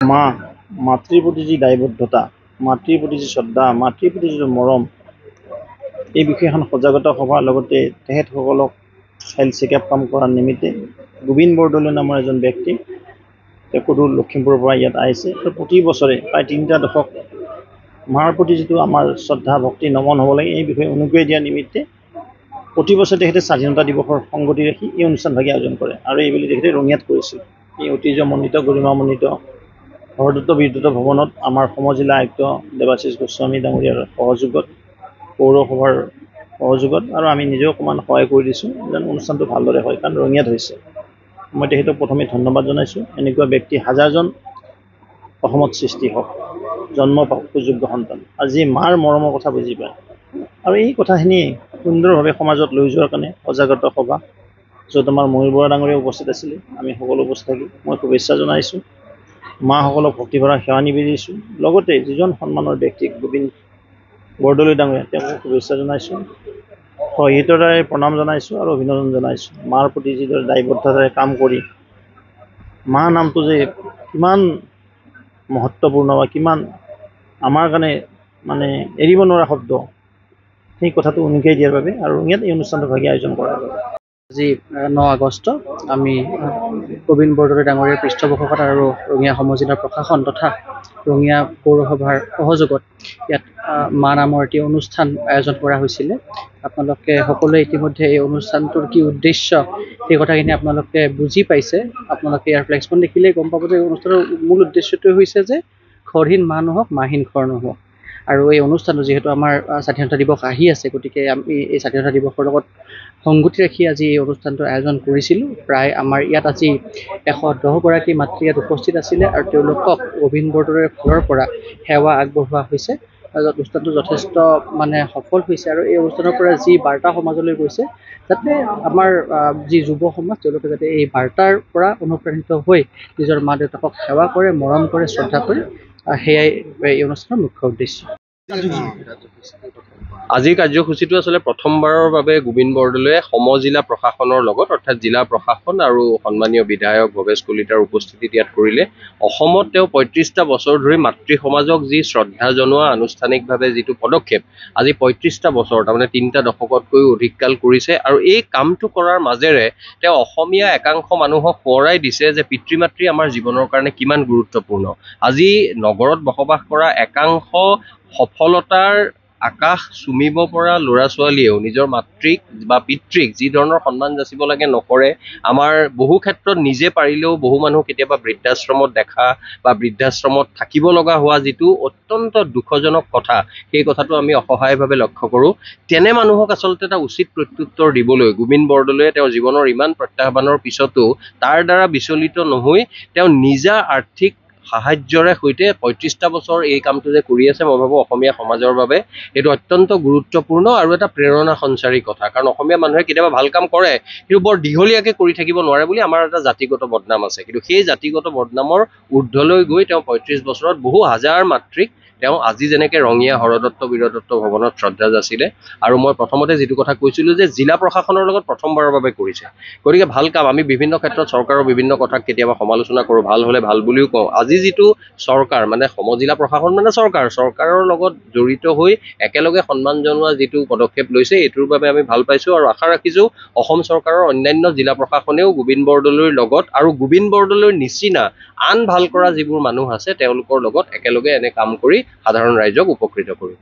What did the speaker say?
মা মাতৃৰ প্ৰতি যি দায়বদ্ধতা, মাতৃৰ প্ৰতি যি শ্ৰদ্ধা, মাতৃৰ প্ৰতি যিটো মৰম, এই বিষয়ে এখন সজাগতা সভাৰ লগতে তেখেতসকলক হেল্থ চেকআপ কাম কৰাৰ নিমিত্তে গোবিন্দ বৰদলৈ নামৰ এজন ব্যক্তি তেওঁ সুদূৰ লখিমপুৰৰ পৰা ইয়াত আহিছে। আৰু প্ৰতি বছৰে প্ৰায় 3টা দশক মাৰ প্ৰতি যিটো আমাৰ শ্ৰদ্ধা ভক্তি নমন হ'ব লাগে, এই বিষয়ে অনুগ্ৰহ দিয়াৰ নিমিত্তে প্ৰতি বছৰে তেখেতে স্বাধীনতা দিৱসৰ সংগতি ৰাখি এই অনুষ্ঠানভাগি আয়োজন কৰে। আৰু এইবুলি তেখেতে ৰঙিয়াত কৰিছিল। এই ঐতিহ্যমণ্ডিত গৰিমামণ্ডিত হৰদত্ত বীৰদত্ত ভৱনত আমাৰ সমজিলা আয়ুক্ত দেৱাশিষ গোস্বামী ডাঙৰীয়াৰ সহযোগত, পৌৰসভাৰ সহযোগত আৰু আমি নিজেও অকণমান সহায় কৰি দিছোঁ যেন অনুষ্ঠানটো ভালদৰে হয়, কাৰণ ৰঙিয়াত হৈছে। মই তেখেতক প্ৰথমে ধন্যবাদ জনাইছোঁ। এনেকুৱা ব্যক্তি হাজাৰজন অসমত সৃষ্টি হওক, জন্ম পাওক সুযোগ্য সন্তান, আজি মাৰ মৰমৰ কথা বুজি পায়। আৰু এই কথাখিনি সুন্দৰভাৱে সমাজত লৈ যোৱাৰ কাৰণে সজাগতা সভা, য'ত আমাৰ ময়ূৰ বৰা ডাঙৰীয়া উপস্থিত আছিলে, আমি সকলো উপস্থিত থাকি মই শুভেচ্ছা জনাইছোঁ। মাসকলক ভক্তিভৰা সেৱা নিবেদিছোঁ। লগতে যিজন সন্মানৰ ব্যক্তি গোবিন্দ বৰদলৈ ডাঙৰীয়া, তেওঁক শুভেচ্ছা জনাইছোঁ, সহিতৰে প্ৰণাম জনাইছোঁ আৰু অভিনন্দন জনাইছোঁ। মাৰ প্ৰতি যিদৰে দায়বদ্ধতাৰে কাম কৰি মা নামটো যে কিমান মহত্বপূৰ্ণ বা কিমান আমাৰ কাৰণে মানে এৰিব নোৱাৰা শব্দ, সেই কথাটো উনুকিয়াই দিয়াৰ বাবে আৰু ইয়াত এই অনুষ্ঠানটো ভাগি আয়োজন কৰাৰ বাবে। আজি 9 আগষ্ট আমি গোবিন্দ বৰদলৈ ডাঙৰীয়াৰ পৃষ্ঠপোষকতা আৰু ৰঙিয়া সমজিলাৰ প্ৰশাসন তথা ৰঙিয়া পৌৰসভাৰ সহযোগত ইয়াত মা নামৰ এটি অনুষ্ঠান আয়োজন কৰা হৈছিলে। আপোনালোকে সকলোৱে ইতিমধ্যে এই অনুষ্ঠানটোৰ কি উদ্দেশ্য সেই কথাখিনি আপোনালোকে বুজি পাইছে। আপোনালোকে ইয়াৰ ফ্লেক্সখন দেখিলেই গম পাব যে এই অনুষ্ঠানৰ মূল উদ্দেশ্যটোৱে হৈছে যে ঘৰহীন মা নহওক, মাহীন ঘৰ নহওক। আৰু এই অনুষ্ঠানটো যিহেতু আমাৰ স্বাধীনতা দিৱস আহি আছে, গতিকে আমি এই স্বাধীনতা দিৱসৰ লগত সংগতি ৰাখি আজি এই অনুষ্ঠানটোৰ আয়োজন কৰিছিলোঁ। প্ৰায় আমাৰ ইয়াত আজি 110গৰাকী মাতৃ ইয়াত উপস্থিত আছিলে আৰু তেওঁলোকক গোবিন্দ বৰদলৈৰ ফালৰ পৰা সেৱা আগবঢ়োৱা হৈছে। অনুষ্ঠানটো যথেষ্ট সফল হৈছে আৰু এই অনুষ্ঠানৰ পৰা যি বাৰ্তা সমাজলৈ গৈছে, যাতে আমাৰ যি যুৱ সমাজ তেওঁলোকে যাতে এই বাৰ্তাৰ পৰা অনুপ্ৰাণিত হৈ নিজৰ মা দেউতাকক সেৱা কৰে, মৰম কৰে, শ্ৰদ্ধা কৰে, সেয়াই এই অনুষ্ঠানৰ মুখ্য উদ্দেশ্য। আজিৰ কাৰ্যসূচীটো আচলতে প্ৰথমবাৰৰ বাবে গোবিন্দ বৰদলৈয়ে সমজিলা প্ৰশাসনৰ লগত, অৰ্থাৎ জিলা প্ৰশাসন আৰু সন্মানীয় বিধায়ক ভৱেশ কলিতাৰ উপস্থিতিত ইয়াত কৰিলে। অসমত তেওঁ 35টা বছৰ ধৰি মাতৃ সমাজক যি শ্ৰদ্ধা জনোৱা আনুষ্ঠানিকভাৱে যিটো পদক্ষেপ, আজি 35টা বছৰ, তাৰমানে 3টা দশকতকৈও অধিক কাল কৰিছে। আৰু এই কামটো কৰাৰ মাজেৰে তেওঁ অসমীয়া একাংশ মানুহক সোঁৱৰাই দিছে যে পিতৃ মাতৃ আমাৰ জীৱনৰ কাৰণে কিমান গুৰুত্বপূৰ্ণ। আজি নগৰত বসবাস কৰা একাংশ সফলতাৰ আকাশ চুমিব পৰা ল'ৰা ছোৱালীয়েও নিজৰ মাতৃক বা পিতৃক যি ধৰণৰ সন্মান যাচিব লাগে নকৰে। আমাৰ বহু ক্ষেত্ৰত নিজে পাৰিলেও বহু মানুহ কেতিয়াবা বৃদ্ধাশ্ৰমত দেখা বা বৃদ্ধাশ্ৰমত থাকিব লগা হোৱা যিটো অত্যন্ত দুখজনক কথা, সেই কথাটো আমি অসহায়ভাৱে লক্ষ্য কৰোঁ। তেনে মানুহক আচলতে এটা উচিত প্ৰত্যুত্তৰ দিবলৈ গোবিন্দ বৰদলৈয়ে তেওঁৰ জীৱনৰ ইমান প্ৰত্যাহ্বানৰ পিছতো তাৰ দ্বাৰা বিচলিত নহৈ তেওঁ নিজা আৰ্থিক সাহায্যৰে সৈতে 35টা বছৰ এই কামটো যে কৰি আছে, মই ভাবোঁ অসমীয়া সমাজৰ বাবে এইটো অত্যন্ত গুৰুত্বপূৰ্ণ আৰু এটা প্ৰেৰণা সঞ্চাৰী কথা। কাৰণ অসমীয়া মানুহে কেতিয়াবা ভাল কাম কৰে, কিন্তু বৰ দীঘলীয়াকৈ কৰি থাকিব নোৱাৰে বুলি আমাৰ এটা জাতিগত বদনাম আছে। কিন্তু সেই জাতিগত বদনামৰ ঊৰ্ধ্বলৈ গৈ তেওঁ 35 বছৰত বহু হাজাৰ মাতৃক তেওঁ আজি যেনেকৈ ৰঙিয়া হৰদত্ত বীৰদত্ত ভৱনত শ্ৰদ্ধা যাচিলে। আৰু মই প্ৰথমতে যিটো কথা কৈছিলোঁ যে জিলা প্ৰশাসনৰ লগত প্ৰথমবাৰৰ বাবে কৰিছে, গতিকে ভাল কাম। আমি বিভিন্ন ক্ষেত্ৰত চৰকাৰৰ বিভিন্ন কথাক কেতিয়াবা সমালোচনা কৰোঁ, ভাল হ'লে ভাল বুলিও কওঁ। আজি যিটো চৰকাৰ সমজিলা প্ৰশাসন চৰকাৰৰ লগত জড়িত হৈ একেলগে সন্মান জনোৱা যিটো পদক্ষেপ লৈছে, এইটোৰ বাবে আমি ভাল পাইছোঁ আৰু আশা ৰাখিছোঁ অসম চৰকাৰৰ অন্যান্য জিলা প্ৰশাসনেও গোবিন্দ বৰদলৈৰ লগত আৰু গোবিন্দ বৰদলৈৰ নিচিনা আন ভাল কৰা যিবোৰ মানুহ আছে তেওঁলোকৰ লগত একেলগে এনে কাম কৰি সাধাৰণ ৰাইজক উপকৃত কৰিব।